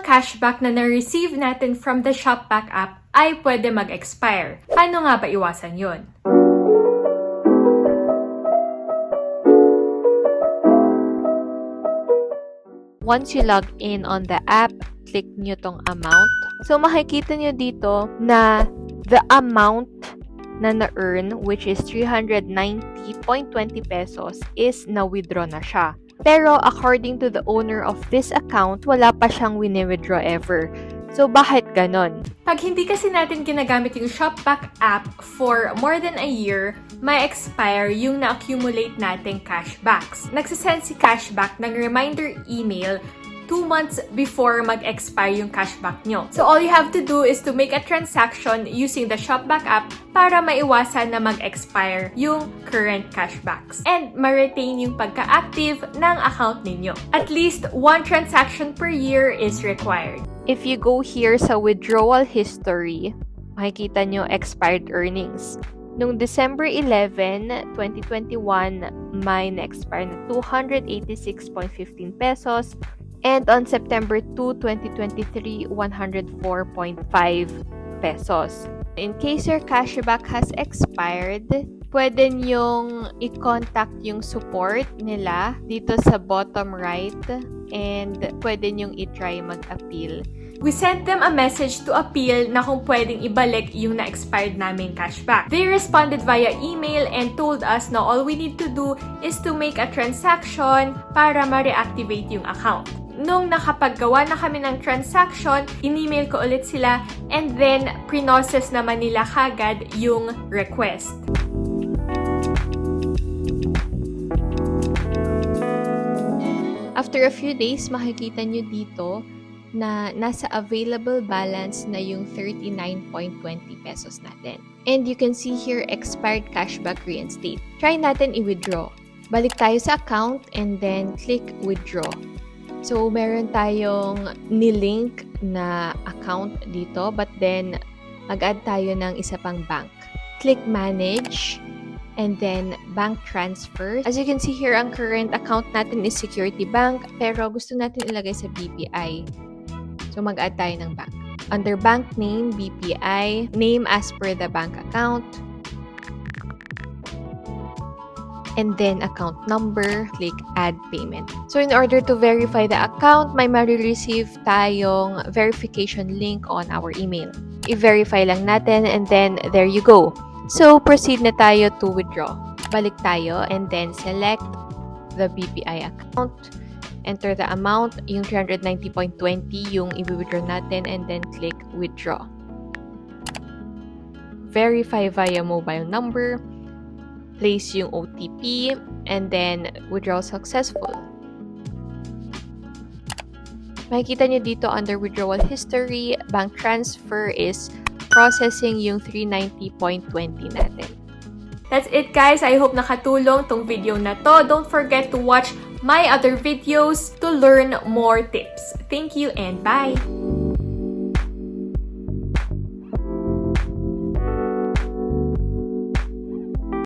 cashback na na-receive natin from the Shopback app ay pwede mag-expire. Paano nga ba iwasan yun? Once you log in on the app, click nyo tong amount. So, makikita nyo dito na the amount na na-earn, which is 390.20 pesos, is na-withdraw na siya. Pero, according to the owner of this account, wala pa siyang wini-withdraw ever. So, bakit ganon? Pag hindi kasi natin ginagamit yung Shopback app for more than a year, may expire yung na-accumulate nating cashbacks. Nagsasend si Cashback ng reminder email 2 months before mag-expire yung cashback nyo. So, all you have to do is to make a transaction using the Shopback app para maiwasan na mag-expire yung current cashbacks and ma-retain yung pagka-active ng account ninyo. At least 1 transaction per year is required. If you go here sa withdrawal history, makikita nyo expired earnings. Noong December 11, 2021, may na-expire na 286.15 pesos. And on September 2, 2023, 104.5 pesos. In case your cashback has expired, pwede nyong i-contact yung support nila dito sa bottom right and pwede nyong i-try mag-appeal. We sent them a message to appeal na kung pwedeng ibalik yung na-expired naming cashback. They responded via email and told us na all we need to do is to make a transaction para ma-reactivate yung account. Nung nakapaggawa na kami ng transaction, in-email ko ulit sila and then pre-process naman nila kagad yung request. After a few days, makikita nyo dito na nasa available balance na yung 39.20 pesos natin. And you can see here, expired cashback reinstate. Try natin i-withdraw. Balik tayo sa account and then click withdraw. So, meron tayong nilink na account dito, but then mag-add tayo ng isa pang bank. Click manage and then bank transfer. As you can see here, ang current account natin is Security Bank, pero gusto natin ilagay sa BPI. So, mag-add tayo ng bank. Under bank name, BPI, name as per the bank account, and then account number, click add payment. So, in order to verify the account, may ma-receive tayong verification link on our email. I-verify lang natin and then there you go. So, proceed na tayo to withdraw. Balik tayo and then select the BPI account. Enter the amount, yung 390.20 yung i-withdraw natin and then click withdraw. Verify via mobile number, place yung OTP, and then withdraw successful. Makikita nyo dito under withdrawal history, bank transfer is processing yung 390.20 natin. That's it guys. I hope nakatulong tong video na to. Don't forget to watch my other videos to learn more tips. Thank you and bye!